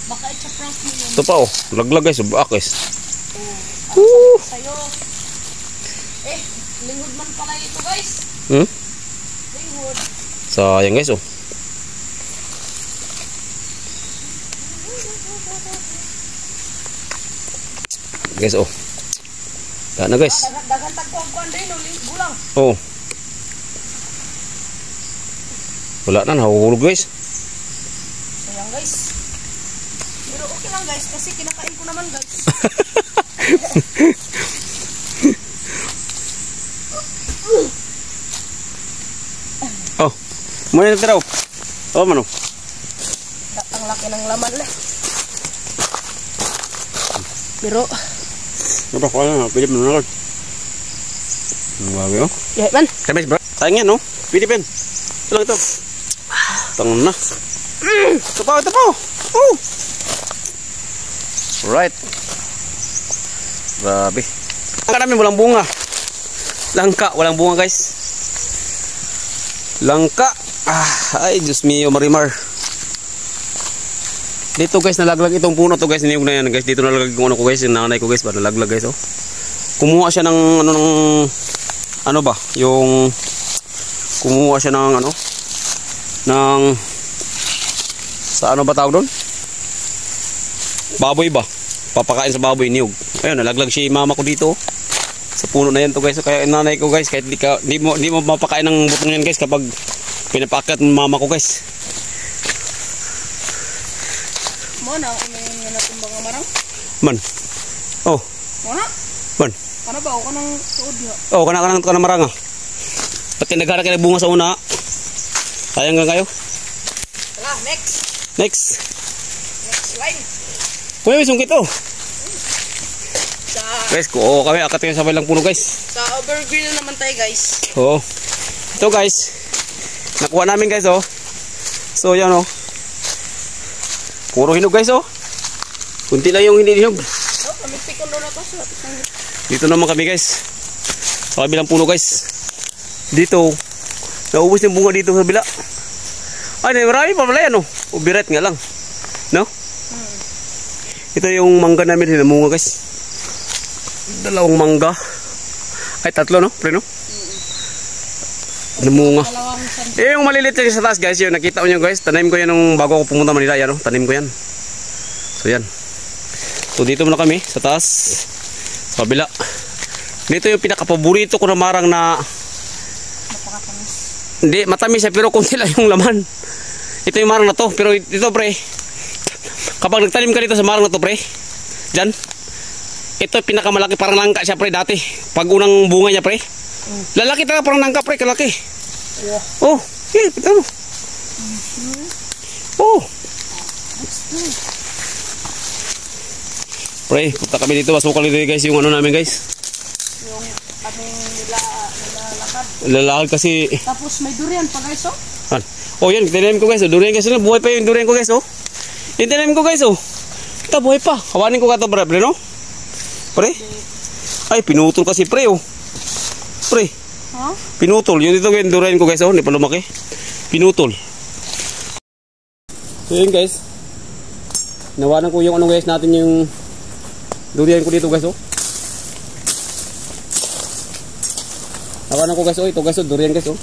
Baka i-prank mo yun. Ito pa oh, laglag guys, subak guys. Oh, sa'yo. Eh, lingod man pala ito guys. Lingod. Sayang guys oh. Guys oh. Daan na guys. Dagan tagkuhan din, gulang. Oh. Wala na, nahulog guys. Sayang guys. Pero okay lang guys, kasi kinakain ko naman guys. Oh, muna na tiraw. Oh, mano. Ang laki ng laman le. Pero Apa ko na, pwede mo na lang. Wagi oh. ya man. Kamis bro. Sayang yan no. Pwede pen. Ito lang ito. Tangan na. Ito pa, ito pa. Oh. Right. Grabe. Langka namin, walang bunga. Langka, walang bunga guys. Langka. Ay, Diyos mio, marimar. Dito guys, nalaglag itong puno to guys. Niyog na yan guys. Dito nalaglag yung ano ko guys. Yung nanay ko guys. Nalaglag guys oh. Kumuha siya ng ano ba? Yung kumuha siya ng ano? Ng sa ano ba tawag doon? Baboy ba? Papakain sa baboy, niyog. Ayun, nalaglag si mama ko dito. Sa puno na yan to guys. So, kaya nanay ko guys, kahit di mo mapakain ng butong yan guys kapag pinapakat ng mama ko guys. Mo na umayon nga natin mga marang. Man. Oh. Mana? Man. Ano ba ako nang tuod niya? Oh, kana marang ah. Pati nagara kay bunga sa una. Sayang nga kayo. Tara, next. Next. Next line. Kuya, may sungkit oh. Sa Guys, kami akat kayo sabay lang puno guys. sa overview na naman tayo guys. Oo. Ito guys. Nakuha namin guys oh. So yan oh. Puro hinog guys oh. Kunti lang yung hindi hinog. Oh, kami pikon doon ako sa Dito naman kami guys. Sa kabilang puno guys. Dito. Naubos yung bunga dito sa bila. Ay, marami pa pala yan oh. Ubiret nga lang. No? Ito yung mangga namin hinamunga guys. Dalawang mangga. Ay, tatlo no? Pre no? Namunga. Eh, yung malilit sa taas guys, yun nakita ko nyo guys. Tanim ko yan nung bago ako pumunta Manila yan, no? Tanim ko yan. So yan. So dito muna kami sa taas. Sa kabila. Dito yung pinaka-paborito ko na marang na napakatamis. hindi, matamis siya pero konti lang yung laman. Ito yung marang na to. Pero ito pre, kapag nagtanim ka dito sa marang na to pre, dyan, ito pinakamalaki, parang langka siya pre dati. Pag unang bunga niya pre, lalaki talaga, parang langka pre, kalaki. Oh, yeah, pita mo. Oh. Pre, punta kami dito, masukal dito guys yung ano namin guys. Yung aming nilalakad. Lalakad kasi. Tapos may durian pa guys oh. Oh yan, tinanim ko guys, oh. Durian guys, buhay pa yung durian ko guys oh. Yung tinanim ko guys oh. Ito buhay pa. Hawanin ko ka to pre, no? Pre? Ay, pinutol kasi pre oh. Pre. Huh? Pinutol. Yung dito yung durian ko guys oh, hindi pa lumaki. Pinutol. So yun guys. Nawanan ko yung ano guys natin yung durian ko dito guys oh. Nawanan ko guys oh, ito guys oh, durian guys oh.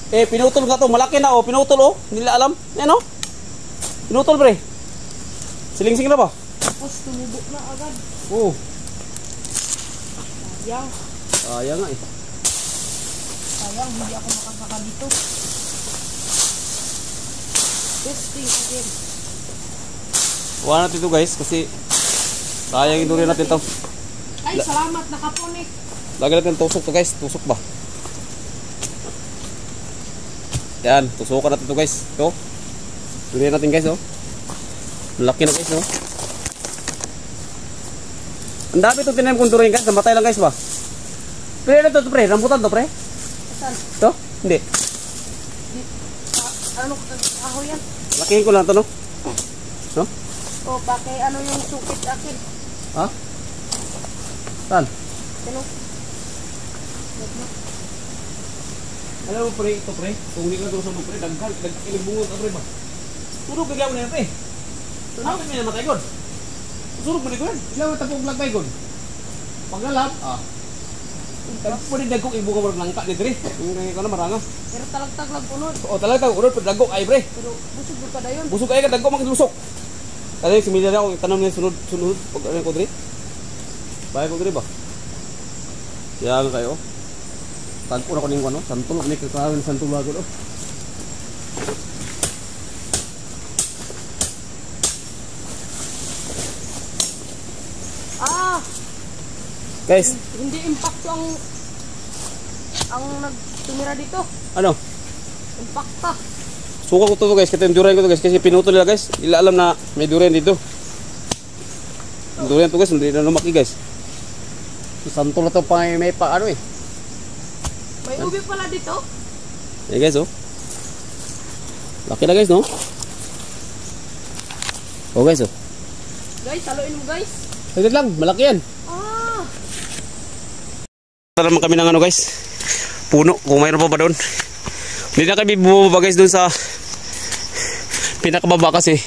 Eh, pinutol ka to, malaki na oh, pinutol oh. Hindi nila alam. Yan oh. Pinutol pre. Siling-sing na ba? Tapos tumubo na agad. Oo. Sayang. Sayang nga eh. Sayang, hindi ako makasaka dito. Testing again. Kuha natin ito guys kasi sayang yung durian natin to. Ay, salamat, nakaponik. Lagi natin tusok to guys, tusok ba? Yan, tusukan natin to guys. Ito. Durian natin guys oh. Malaki na guys no. Ang dami ito tinanim kong durian guys, namatay lang guys ba? Pre, ano to pre? Rambutan to pre? Saan? Ito? Hindi. Ano, ako yan? Lakihin ko lang to no? No? O, bakit ano yung sukit akin? Ha? Saan? Sino? Alam mo pre, ito pre, kung hindi ka doon sa mga pre, daghan, ilang bungot pre ba? Puro bigyan mo na yan pre. Ano kami namatay god? Surog mo ni god. Ilaw tapog lagay god. Paglalap, pwede dagok ibuka mo langka ni Dre. Yung ko na maranga. Pero talagtag lang punod. O talagtag unod pag dagok ay pre. Pero busog mo ka dayon. Busog ay ka dagok maglusok. Kasi si Mila ako tanam niya sunod pag ano ko Dre. Bahay ko Dre ba? Yan kayo. Tanto na ko ning ano, santol ni kakawin santol bago do. Guys, hindi impacto ang nagtumira dito. Ano? Impacta. Suka ko to guys, kasi durian ko to guys, kasi pinutol nila guys. Ila alam na may durian dito. Durian to guys, hindi na lumaki guys. Santol na to pa may pa ano eh. May ubi pala dito. Eh guys oh. Laki na guys no? Oh guys oh. Guys, haluin mo guys. Saglit lang, malaki yan. Tara naman kami ng ano guys, puno, kung mayroon pa ba doon. Hindi na kami bumaba guys doon sa pinakababa kasi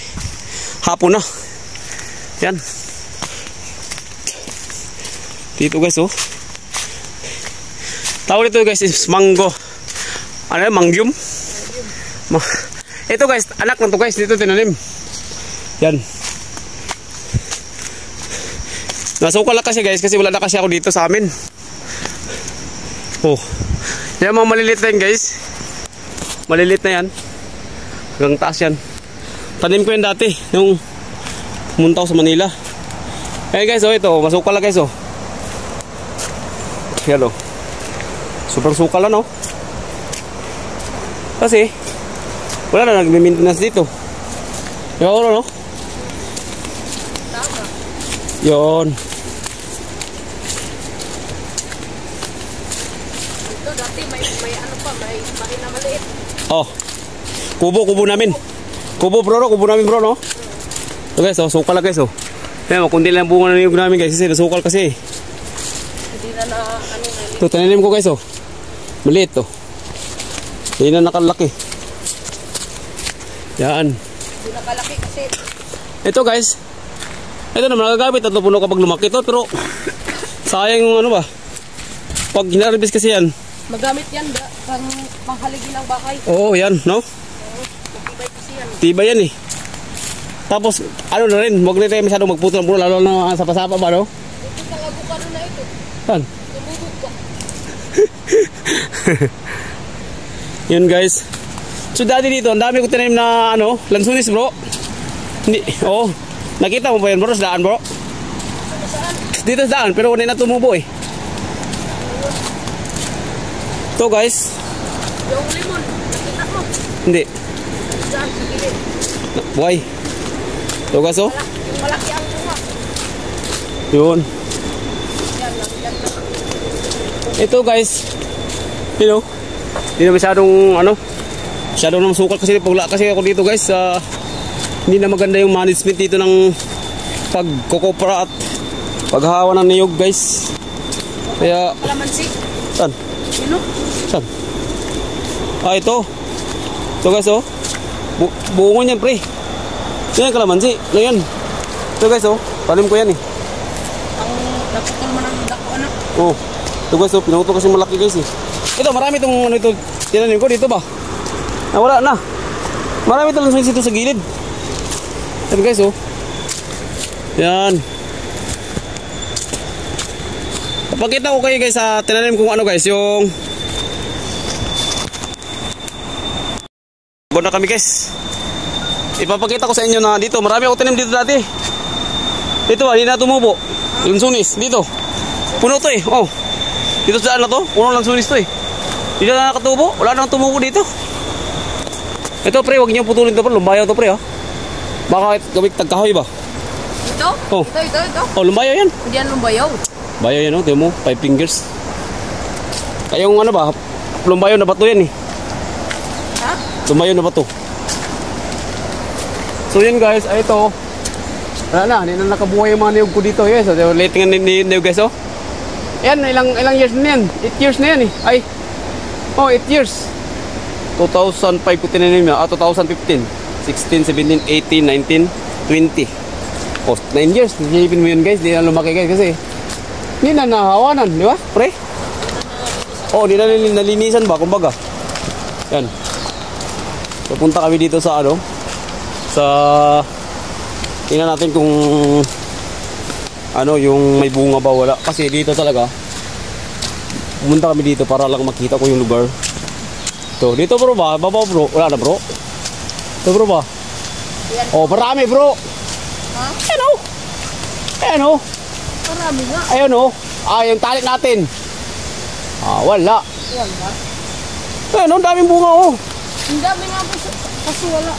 hapon na. Yan. Dito guys oh. Tawag dito guys is mango. Ano yan? Mangyum? Ito guys, anak na to guys, dito tinanim. Yan. Nasukal lang kasi guys, kasi wala na kasi ako dito sa amin. Oh, yan mga maliliit na yan guys. Maliliit na yan. Hanggang taas yan. Tanim ko yan dati nung pumunta ko sa Manila. Eh guys oh, ito masukal lang guys oh. Yan oh. Super sukal lang oh. Kasi wala na nagme-maintenance dito. Yung ano no? Tama. Yon. Dati may ano pa, may mahina maliit. Oh. Kubo namin. Kubo namin bro no. So guys, oh, sukal lang guys oh. Kaya kundi lang bunga na yung namin guys kasi nasukal kasi. Hindi na ano na. Ito tananim ko guys oh. Maliit oh. Hindi na nakalaki. Yan. Hindi nakalaki kasi. Ito guys. Ito naman nagagamit at puno kapag lumaki to pero sayang yung ano ba. Pag hinarvest kasi yan. Magamit yan pang panghaligi ng bahay. Oo, yan, no? Oo, matibay kasi yan. Tibay yan eh. Tapos, ano na rin, huwag na tayo masyadong magputo ng puno, lalo na sapa-sapa ba, no? Ito pang avocado na ito. Saan? Lumubog ka. Yun guys. So dati dito, ang dami ko tinanim na, ano, lansunis bro. Hindi, oo. Nakita mo ba yan bro, sa daan bro? Saan? Dito sa daan, pero hindi na tumubo eh. Ito guys. Yung limon, nakita mo? Hindi. Saan? Sa gilid. Buhay. Ito guys oh. Yung malaki ang bunga. Yun. Yan lang, yan lang. Ito guys. You know, hindi na masyadong ano. Masyadong na masukal kasi pagla kasi ako dito guys. Hindi na maganda yung management dito ng pagkukopra at paghahawa ng niyog guys. Kaya Kalamansi. saan? Sino? Saan? Ah, ito. Ito guys, oh. Buungon yan, pre. Ito yan, kalamansi. Ito yan. Ito guys, oh. Tanim ko yan, eh. Ang naputol man ang dako, anak. Oh. Ito guys, oh. Pinutol kasi malaki guys, eh. Ito, marami itong, ano ito, tinanim ko dito ba? Wala na. Marami ito lang dito sa gilid. Ito guys, oh. Yan. Pakita ko kayo guys sa tinanim kung ano guys, yung bago na kami guys. Ipapakita ko sa inyo na dito, marami ako tinanim dito dati. Dito ba, hindi na tumubo. Lansunis, dito. Puno to eh, oh. Dito saan na to, puno lansunis to eh. Dito na nakatubo, wala nang tumubo dito. Ito pre, huwag niyo putulin to pre, lumbayaw to pre ha. Baka gawin tagkahoy ba? Ito? Oh. Ito. Oh, lumbayaw yan. Hindi yan lumbayaw. Bayo yan, oh, tiyo mo, 5 fingers. Kayong ano ba, lumbayo na bato yan eh. Ha? Lumbayo na bato. So yun guys, ay ito. Wala na, hindi na nakabuhay yung mga niyog ko dito. Yes, so, late nga niyog guys, oh. Yan, ilang years na yan. 8 years na yan eh. Ay, oh, 8 years. 2005 ko tinanim na, 2015. 16, 17, 18, 19. 20. O, 9 years. Isipin mo yun guys, di na lumaki guys kasi hindi na nahawanan, di ba? Pre? O, di na nalinisan ba, kumbaga. Yan. Pupunta kami dito sa ano, sa tingnan natin kung ano yung may bunga ba wala. Kasi dito talaga pumunta kami dito para lang makita ko yung lugar. So, dito bro ba? Baba bro? Wala na bro? Ito bro ba? Oh, marami bro. Ha? Ayan o. Ayan o. Marami nga. Ayan o. Ah, yung tali natin. Ah, wala. Yan ba? Ayan o, daming bunga o. Ang dami nga po. Kaso wala.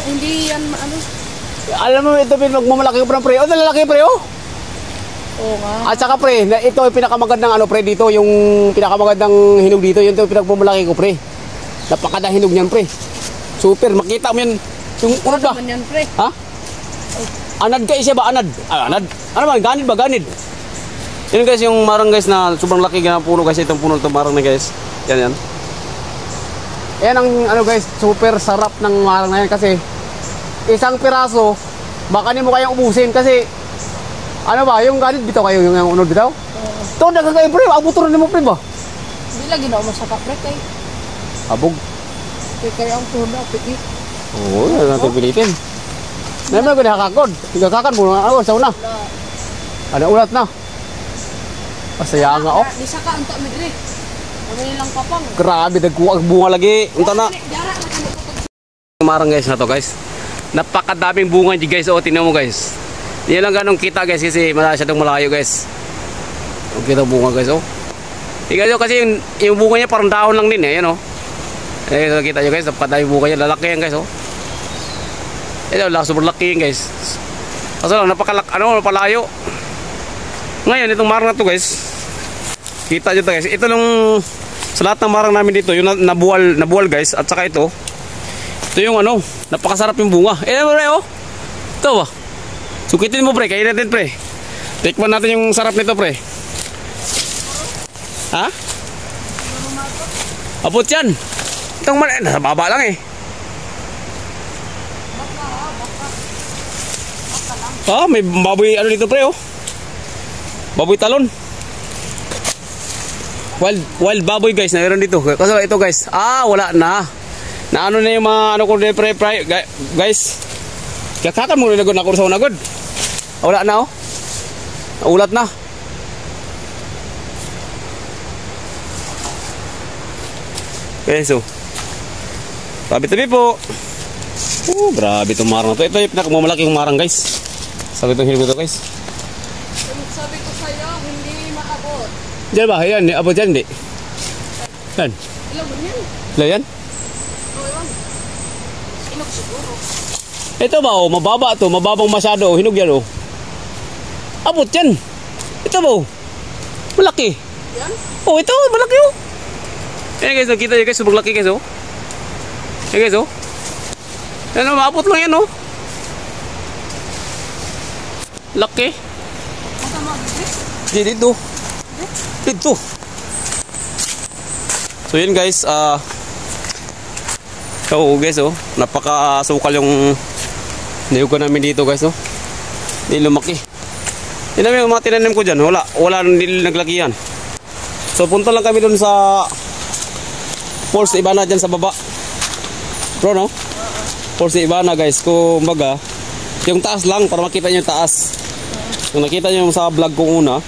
Hindi yan ano. Alam mo, ito pinagmamalaki ko pre. O, nalalaki pre o. Oo nga. At saka pre, ito yung pinakamagandang ano pre dito, yung pinakamagandang hinog dito, yun yung pinagmamalaki ko pre. Napakada hinog niyan pre. Super, makita mo yan. Yung unad ba? Yan, pre. Ha? Anad ka siya ba? Anad? Ah, anad? Ano ba? Ganid ba? Ganid? Yun guys, yung marang guys na sobrang laki na puno guys. Itong puno itong marang na guys. Yan yan. Yan ang ano guys, super sarap ng marang na yan kasi isang piraso, baka hindi mo kayang ubusin kasi ano ba, yung ganid bitaw kayo, yung unod bitaw? Ito, nagkakain pre, abuturan mo pre ba? Hindi lagi na umasaka pre kay. Abog. Kay ang tuna, piti. Oo, yan natin pilitin. Naman ko nakakakod. Higakakan mo na ako sa una. Ano ulat na? Masaya nga oh. Di saka ang tayo dire. Kami lang papang. Grabe, nagkuha bunga lagi. Unta na. Marang guys na to guys. Napakadaming bunga dyan guys. O, tingnan mo guys. Hindi lang ganong kita guys kasi masyadong malayo guys. Kita bunga guys oh. Tingnan nyo kasi yung bunga niya parang dahon lang din eh. Yan oh. Eh, kita nyo guys. Napakadaming bunga niya. Lalaki yan guys oh. Ito lang, super laki yan guys. Kaso lang, napalayo. Ngayon, itong marang na to guys. Kita nyo to guys. Ito lang sa lahat ng marang namin dito. Yung nabuwal guys. At saka ito. Ito yung ano, napakasarap yung bunga. Eh, pre oh. Ito ba? Sukitin mo pre, kainin natin pre. Tikman natin yung sarap nito pre. Ha? Abot yan. Itong nasa baba lang eh. Ah, may baboy ano dito pre oh. Baboy talon. Wild baboy guys, naroon dito. Kasi ito guys, wala na. Na ano na yung mga ano ko pre guys. Kakakan mo rin na ako sa unagod. Wala na oh. Naulat na. Okay, so. Tabi-tabi po. Grabe itong marang na to. Ito yung pinakamamalaking marang guys. Sabi itong hilig ito guys. Sabi ko sa'yo, hindi maabot. Diyan ba? Ayan, abot yan hindi. Yan. Ilan ba yan? Ilan yan? Oo, yan. Inog siguro. Ito ba oh, mababa to, mababang masyado oh, hinog yan oh. Abot yan. Ito ba oh. Malaki. Yan? Oh, ito malaki oh. Ayan guys, nakita nyo guys, sobrang laki guys oh. Ayan guys oh. Ayan oh, maabot lang yan oh. Laki. Masama dito? Dito. Dito. So yun guys, so guys oh, napakasukal yung niyugan namin dito guys oh. Hindi lumaki. Yun namin yung mga tinanim ko dyan, wala nang naglakihan. So punta lang kami dun sa Falls Ibana dyan sa baba. Bro no? Falls Ibana guys, kumbaga yung taas lang para makita nyo yung taas. Kung nakita nyo sa vlog kong una,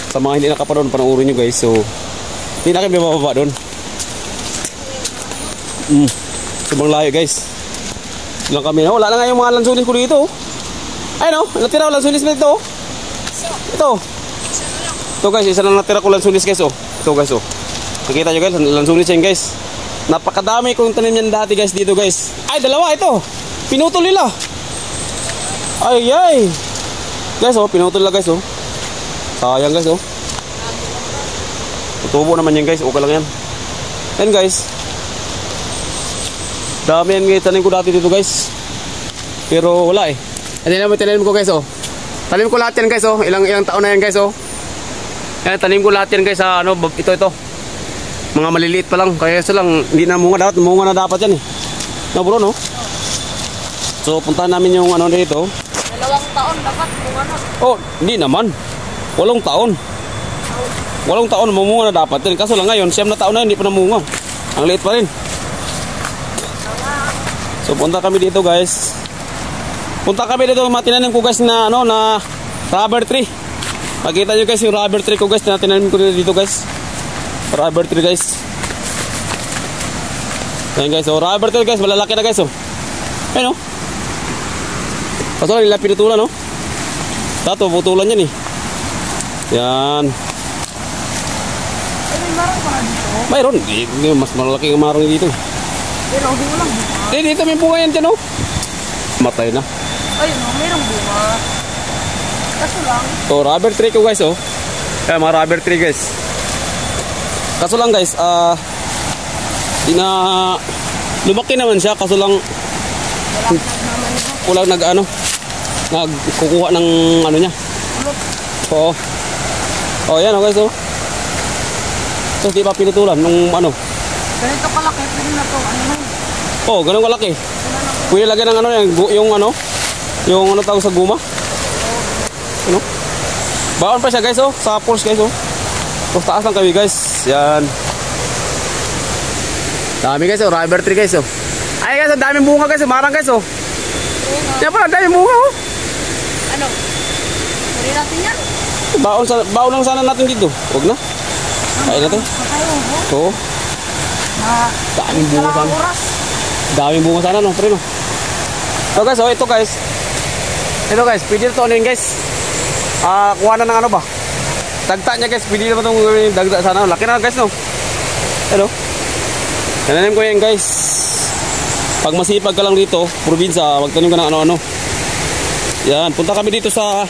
sa mga hindi nakaparoon, panoorin nyo guys. So hindi na kami mababa doon. Sobrang layo guys. Lang kami na. Wala na nga yung mga lansunis ko dito. Ayun o. Natira ko lansunis na ito. Ito. Ito guys. Isa lang natira ko lansunis guys o. Ito guys o. Nakita nyo guys. Lansunis yan guys. Napakadami kong tanim yan dati guys dito guys. Ay dalawa ito. Pinutol nila. Ay ay. Guys o. Pinutol nila guys o. Sayang guys o. Tutubo naman yan guys. Okay lang yan. Yan guys. Dami yan guys. Tanim ko dati dito guys. Pero wala eh. Yan naman tinanim ko guys oh. Tanim ko lahat yan guys oh. Ilang taon na yan guys oh. Yan tanim ko lahat yan guys sa ano. Ito. Mga maliliit pa lang. Kaya isa lang. Hindi na munga dapat. Munga na dapat yan eh. No bro no? So puntahan namin yung ano dito. 2 taon dapat kung ano. Oh, hindi naman. 8 taon. 8 taon mamunga na dapat din. Kaso lang ngayon, 9 na taon na hindi pa namunga. Ang liit pa rin. So punta kami dito guys. Punta kami dito, matinanim ko guys na ano na rubber tree. Makita nyo guys yung rubber tree ko guys na tinanim ko dito guys. Rubber tree guys. Ayan guys, so rubber tree guys, malalaki na guys oh. Ayan oh. Kaso lang nila pinutulan oh. Dato, putulan yan eh. Yan. May marang pa dito. Mayroon, mas malaki ang marang dito. Pero hindi lang bunga. Dito may bunga yan dyan oh. Matay na. Ayun oh, mayroong bunga. Kaso lang. So rubber tree ko guys oh. Kaya mga rubber tree guys. Kaso lang guys, lumaki naman siya kaso lang kulang nagkukuha ng ano niya. Oo. Oh, yan oh guys oh. So di pa pinutulan nung ano. Ganito kalaki, pwede na to. Ano na? Oh, ganun kalaki. Pwede lagyan ng ano yung ano tawag sa guma. Ano? Baon pa siya guys oh, sa poles guys oh. So taas lang kami guys. Yan. Dami guys oh, rubber tree guys oh. Ay guys, ang daming bunga guys, marang guys oh. Yan pala, ang daming bunga oh. Ano? Pwede natin yan? Baon lang sana natin dito. Huwag na. Kain natin. Oo. Daming bunga sana. Daming bunga sana no, pre no. So guys, oh ito guys. Ito guys, pwede ito ano yun guys. Kuha na ng ano ba? Dagta niya guys, pwede naman itong dagta sana. Laki na guys no. Hello. Tananim ko yan guys. Pag masipag ka lang dito, probinsya, magtanim ka ng ano-ano. Yan, punta kami dito sa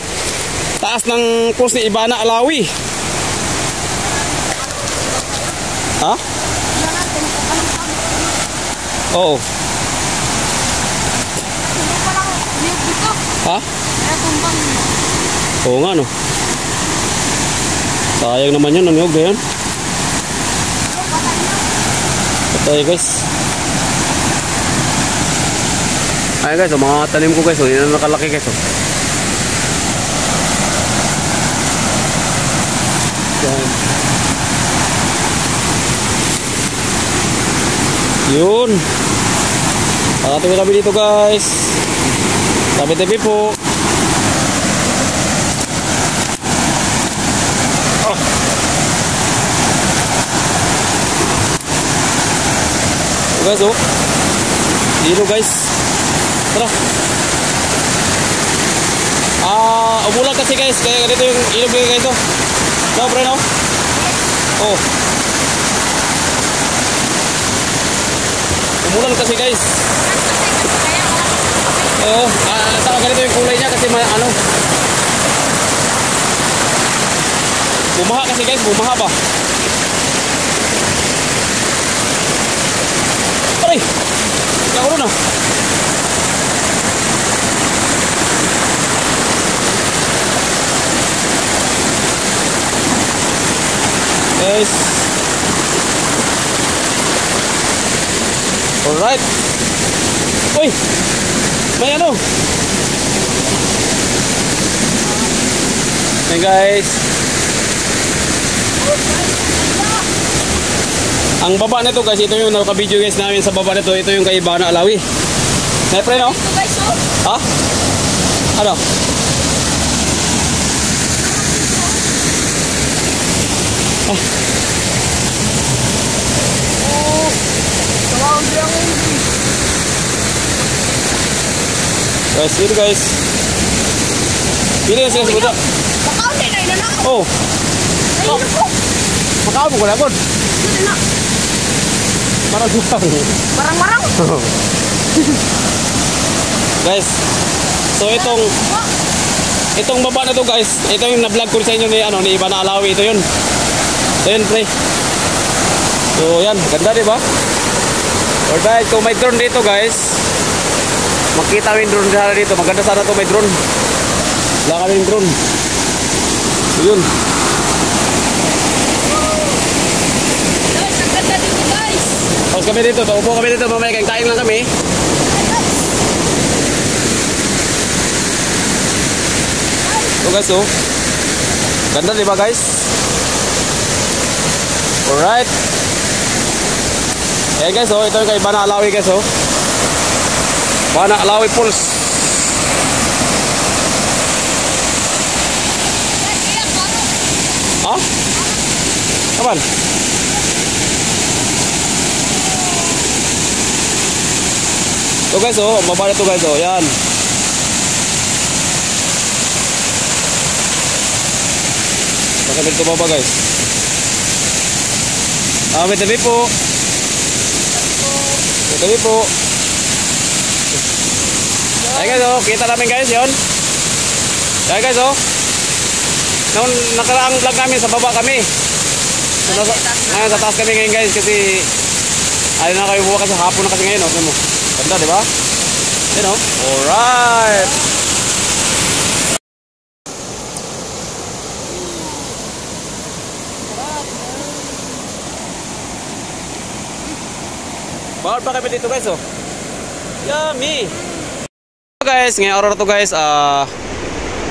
taas ng cross ni Ibana Alawi. Ha? Oo. Ha? Oo nga no. Sayang naman yun, nangyog na yun. Patay guys. Ayan guys, mga tanim ko guys, yun ang nakalaki guys. Yan. Yun. Nakatuloy kami dito guys. Tabi-tabi po. Oh. Guys oh. Dito guys. Tara. Umulan kasi guys, kaya ganito yung ilog guys oh. Sobre no? Oh. Umulan kasi guys. Oo, saka ganito yung kulay niya kasi ano. Bumaha kasi guys, bumaha ba? Aray! Ako na. Guys. Alright. Uy! May ano? Hey guys. Ang baba nito guys, ito yung naka-video guys namin sa baba nito. Ito yung kay Ibana Alawi. Siyempre no? Ito guys oh. Ha? Ano? Guys, dito guys. Dito yung sila sa buta. Makaon din na inana. Oh. Ayun po. Makaon mo ko na po. Dito na. Marang-marang. Marang-marang. Guys. So itong baba na to guys. Ito yung na-vlog ko sa inyo ni Ibana Alawi. Ito yun. Ito yun pre. So yan, ganda diba? Alright, kung may drone dito guys, makita mo yung drone dito. Maganda sana to may drone. Wala kami yung drone. So yun. Guys, ang ganda dito guys. Tapos kami dito, upo kami dito mamaya, kain lang kami. Ito guys, oh. Ganda, di ba guys? Alright. Ayan guys, oh. Ito yung kay Bana Alawi guys, oh. Bana Alawi Pulse. Ha? Kapan? Ito guys, oh. Mababa ito guys, oh. Yan. Makabit ito baba guys. May tabi po. May tabi po. Ayan guys, oh. Kita namin guys, yun. Ayan guys, oh. Noong nakaraang vlog namin sa baba kami. So, ngayon sa taas kami ngayon guys kasi ayaw na kayo buwa kasi hapon na kasi ngayon, oh. Mo. Ganda, di ba? Yan, oh. Alright. Bawal pa kami dito guys, oh. Yummy. Guys, ngayong araw na to guys,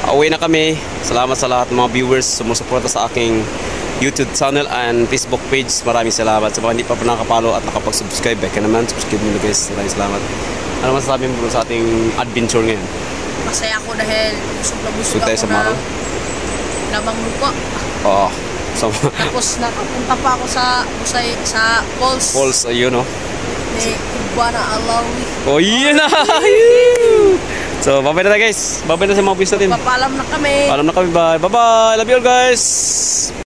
uwi na kami. Salamat sa lahat ng mga viewers sumusuporta sa aking YouTube channel and Facebook page. Maraming salamat. Sa mga hindi pa nakapalo at nakapag-subscribe, baka naman subscribe nyo guys. Maraming salamat. Ano masasabi mo sa ating adventure ngayon? Masaya ako dahil busog tayo ako sa Maro? Labang lupa. Oo. Tapos nakapunta pa ako sa Busay, sa Falls. Falls, ayun, oh. Ni Bana Alawi. Oh, yun na! So, babay na tayo guys. Babay na sa mga pista din. Papalam na kami. Papalam na kami. Bye. Bye-bye. Love you all guys.